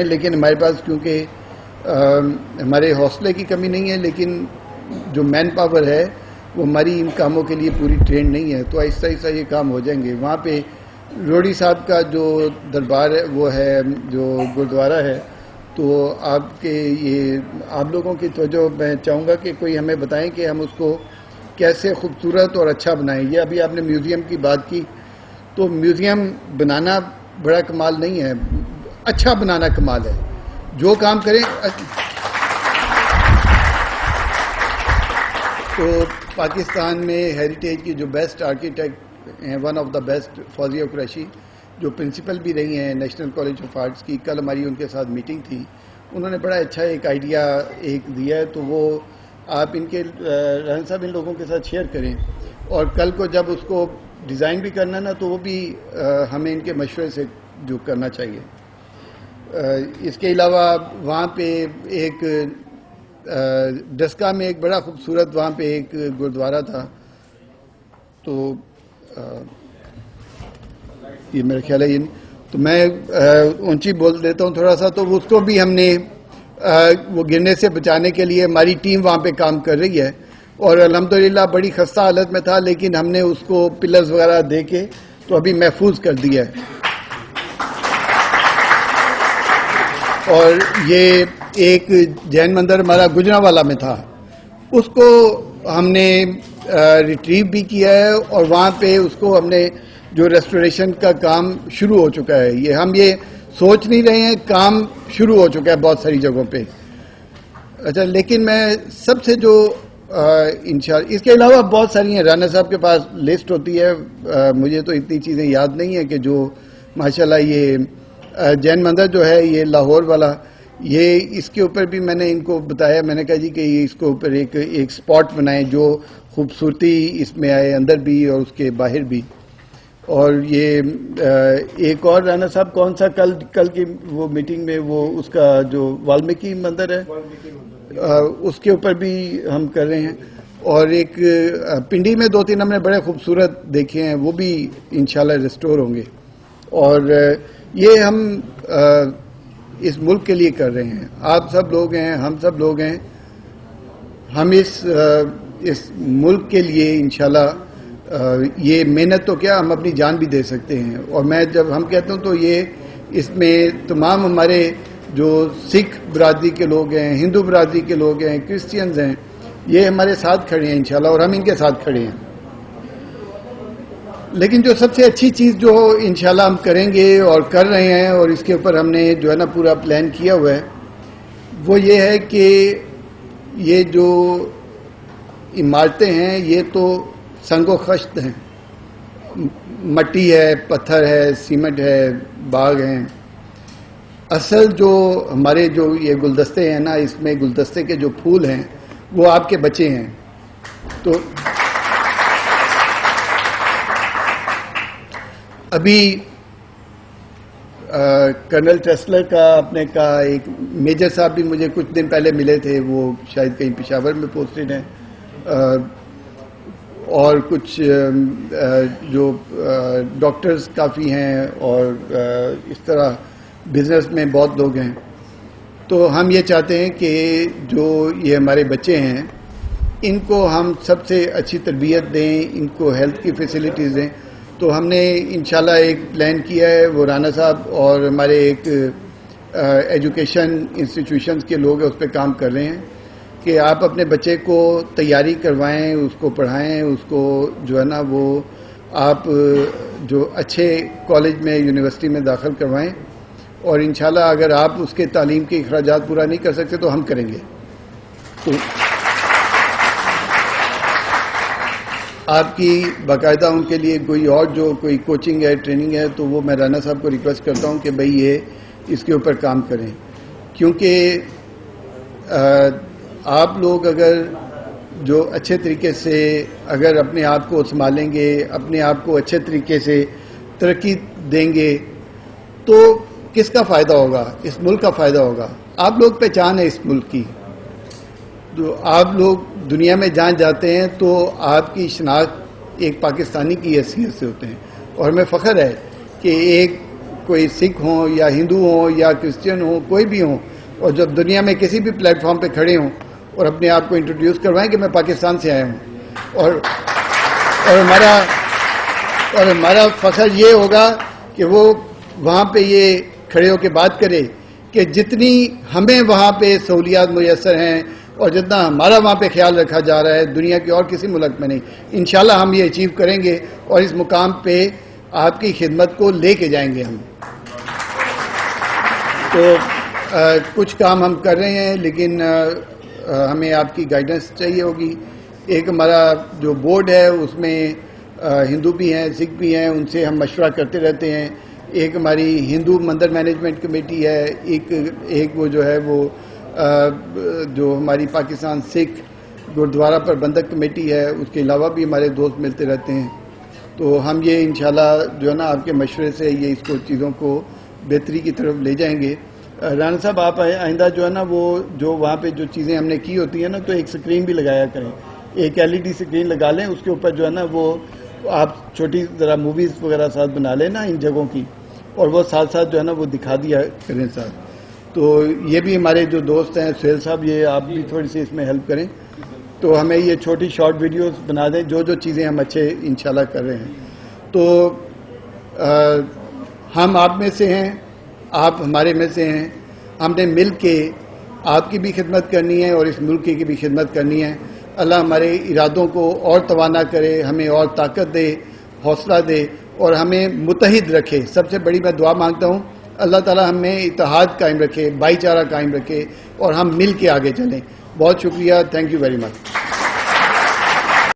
ہیں, لیکن ہمارے پاس کیونکہ ہمارے حوصلے کی کمی نہیں ہے, لیکن جو مین پاور ہے وہ ہماری ان کاموں کے لیے پوری ٹرینڈ نہیں ہے, تو آہستہ آہستہ یہ کام ہو جائیں گے. وہاں پہ روڑی صاحب کا جو دربار ہے وہ ہے, جو گرودوارہ ہے, تو آپ کے یہ آپ لوگوں کی توجہ میں چاہوں گا کہ کوئی ہمیں بتائیں کہ ہم اس کو کیسے خوبصورت اور اچھا بنائیں. یہ ابھی آپ نے میوزیم کی بات کی, تو میوزیم بنانا بڑا کمال نہیں ہے, اچھا بنانا کمال ہے. جو کام کریں تو پاکستان میں ہیریٹیج کی جو بیسٹ آرکیٹیکٹ ہیں, one of the best, Fauzia Qureshi, جو پرنسپل بھی رہی ہیں نیشنل کالج آف آرٹس کی. کل ہماری ان کے ساتھ میٹنگ تھی, انہوں نے بڑا اچھا ایک آئیڈیا دیا ہے, تو وہ آپ ان کے رحم صاحب ان لوگوں کے ساتھ شیئر کریں, اور کل کو جب اس کو ڈیزائن بھی کرنا نا, تو وہ بھی ہمیں ان کے مشورے سے جو کرنا چاہیے. اس کے علاوہ وہاں پہ ایک ڈسکا میں ایک بڑا خوبصورت وہاں پہ ایک گرودوارہ تھا, تو یہ میرا خیال ہے, تو میں اونچی بول دیتا ہوں تھوڑا سا, تو اس کو بھی ہم نے وہ گرنے سے بچانے کے لیے ہماری ٹیم وہاں پہ کام کر رہی ہے, اور الحمدللہ بڑی خستہ حالت میں تھا, لیکن ہم نے اس کو پلرز وغیرہ دے کے تو ابھی محفوظ کر دیا ہے. اور یہ ایک جین مندر ہمارا گجرانوالہ میں تھا, اس کو ہم نے ریٹریو بھی کیا ہے, اور وہاں پہ اس کو ہم نے جو ریسٹوریشن کا کام شروع ہو چکا ہے. یہ ہم یہ سوچ نہیں رہے ہیں, کام شروع ہو چکا ہے بہت ساری جگہوں پہ. اچھا, لیکن میں سب سے جو انشاءاللہ اس کے علاوہ بہت ساری ہیں, رانا صاحب کے پاس لسٹ ہوتی ہے, مجھے تو اتنی چیزیں یاد نہیں ہیں, کہ جو ماشاءاللہ یہ جین مندر جو ہے یہ لاہور والا, یہ اس کے اوپر بھی میں نے ان کو بتایا, میں نے کہا جی کہ اس کے اوپر ایک سپاٹ بنائیں جو خوبصورتی اس میں آئے, اندر بھی اور اس کے باہر بھی. اور یہ ایک اور رانا صاحب کون سا کل کی وہ میٹنگ میں وہ اس کا جو والمیکی مندر ہے, اس کے اوپر بھی ہم کر رہے ہیں. اور ایک پنڈی میں 2-3 ہم نے بڑے خوبصورت دیکھے ہیں, وہ بھی انشاءاللہ ریسٹور ہوں گے. اور یہ ہم اس ملک کے لیے کر رہے ہیں, آپ سب لوگ ہیں, ہم سب لوگ ہیں, ہم اس ملک کے لیے انشاءاللہ یہ محنت تو کیا, ہم اپنی جان بھی دے سکتے ہیں. اور میں جب ہم کہتا ہوں تو یہ اس میں تمام ہمارے جو سکھ برادری کے لوگ ہیں, ہندو برادری کے لوگ ہیں, کرسچینز ہیں, یہ ہمارے ساتھ کھڑے ہیں انشاءاللہ, اور ہم ان کے ساتھ کھڑے ہیں. لیکن جو سب سے اچھی چیز جو انشاءاللہ ہم کریں گے اور کر رہے ہیں, اور اس کے اوپر ہم نے جو ہے نا پورا پلان کیا ہوا ہے, وہ یہ ہے کہ یہ جو عمارتیں ہیں یہ تو سنگ و خشت ہیں, مٹی ہے, پتھر ہے, سیمنٹ ہے, باغ ہیں. اصل جو ہمارے جو یہ گلدستے ہیں نا, اس میں گلدستے کے جو پھول ہیں وہ آپ کے بچے ہیں. تو ابھی کرنل ٹریسلر کا اپنے کا ایک میجر صاحب بھی مجھے کچھ دن پہلے ملے تھے, وہ شاید کہیں پشاور میں پوسٹڈ ہیں, اور کچھ جو ڈاکٹرز کافی ہیں, اور اس طرح بزنس میں بہت لوگ ہیں. تو ہم یہ چاہتے ہیں کہ جو یہ ہمارے بچے ہیں ان کو ہم سب سے اچھی تربیت دیں, ان کو ہیلتھ کی فیسلٹیز دیں. تو ہم نے انشاءاللہ ایک پلان کیا ہے, وہ رانا صاحب اور ہمارے ایک ایجوکیشن انسٹیٹیوشنز کے لوگ ہیں اس پہ کام کر رہے ہیں, کہ آپ اپنے بچے کو تیاری کروائیں, اس کو پڑھائیں, اس کو جو ہے نا وہ آپ جو اچھے کالج میں, یونیورسٹی میں داخل کروائیں. اور انشاءاللہ اگر آپ اس کے تعلیم کے اخراجات پورا نہیں کر سکتے تو ہم کریں گے. تو آپ کی باقاعدہ ان کے لیے کوئی اور جو کوئی کوچنگ ہے, ٹریننگ ہے, تو وہ میں رانا صاحب کو ریکویسٹ کرتا ہوں کہ بھئی یہ اس کے اوپر کام کریں. کیونکہ آپ لوگ اگر جو اچھے طریقے سے اگر اپنے آپ کو سنبھالیں گے, اپنے آپ کو اچھے طریقے سے ترقی دیں گے, تو کس کا فائدہ ہوگا؟ اس ملک کا فائدہ ہوگا. آپ لوگ پہچان ہے اس ملک کی, تو آپ لوگ دنیا میں جہاں جاتے ہیں تو آپ کی شناخت ایک پاکستانی کی حیثیت سے ہوتے ہیں. اور ہمیں فخر ہے کہ ایک کوئی سکھ ہوں یا ہندو ہوں یا کرسچن ہوں، کوئی بھی ہوں، اور جب دنیا میں کسی بھی پلیٹ فارم پہ کھڑے ہوں اور اپنے آپ کو انٹروڈیوس کروائیں کہ میں پاکستان سے آیا ہوں، اور ہمارا فخر یہ ہوگا کہ وہ وہاں پہ یہ کھڑے ہو کے بات کرے کہ جتنی ہمیں وہاں پہ سہولیات میسر ہیں اور جتنا ہمارا وہاں پہ خیال رکھا جا رہا ہے دنیا کے اور کسی ملک میں نہیں، انشاءاللہ ہم یہ اچیو کریں گے اور اس مقام پہ آپ کی خدمت کو لے کے جائیں گے ہم. تو کچھ کام ہم کر رہے ہیں لیکن ہمیں آپ کی گائیڈنس چاہیے ہوگی. ایک ہمارا جو بورڈ ہے اس میں ہندو بھی ہیں، سکھ بھی ہیں، ان سے ہم مشورہ کرتے رہتے ہیں. ایک ہماری ہندو مندر مینجمنٹ کمیٹی ہے، ایک وہ جو ہے وہ جو ہماری پاکستان سکھ گردوارہ پربندھک کمیٹی ہے، اس کے علاوہ بھی ہمارے دوست ملتے رہتے ہیں. تو ہم یہ انشاءاللہ جو ہے نا آپ کے مشورے سے یہ اس کو چیزوں کو بہتری کی طرف لے جائیں گے. رانا صاحب آپ آئندہ جو ہے نا وہ جو وہاں پہ جو چیزیں ہم نے کی ہوتی ہیں نا تو ایک سکرین بھی لگایا کریں، ایک LED سکرین لگا لیں، اس کے اوپر جو ہے نا وہ آپ چھوٹی ذرا موویز وغیرہ ساتھ بنا لیں نا ان جگہوں کی، اور وہ ساتھ ساتھ جو ہے نا وہ دکھا دیا کریں ساتھ. تو یہ بھی ہمارے جو دوست ہیں سہیل صاحب، یہ آپ بھی تھوڑی سی اس میں ہیلپ کریں تو ہمیں یہ چھوٹی شارٹ ویڈیوز بنا دیں جو چیزیں ہم اچھے انشاءاللہ کر رہے ہیں. تو ہم آپ میں سے ہیں، آپ ہمارے میں سے ہیں، ہم نے مل کے آپ کی بھی خدمت کرنی ہے اور اس ملک کی بھی خدمت کرنی ہے. اللہ ہمارے ارادوں کو اور توانا کرے، ہمیں اور طاقت دے، حوصلہ دے اور ہمیں متحد رکھے. سب سے بڑی میں دعا مانگتا ہوں اللہ تعالی ہمیں اتحاد قائم رکھے، بھائی چارہ قائم رکھے اور ہم مل کے آگے چلیں. بہت شکریہ. Thank you very much.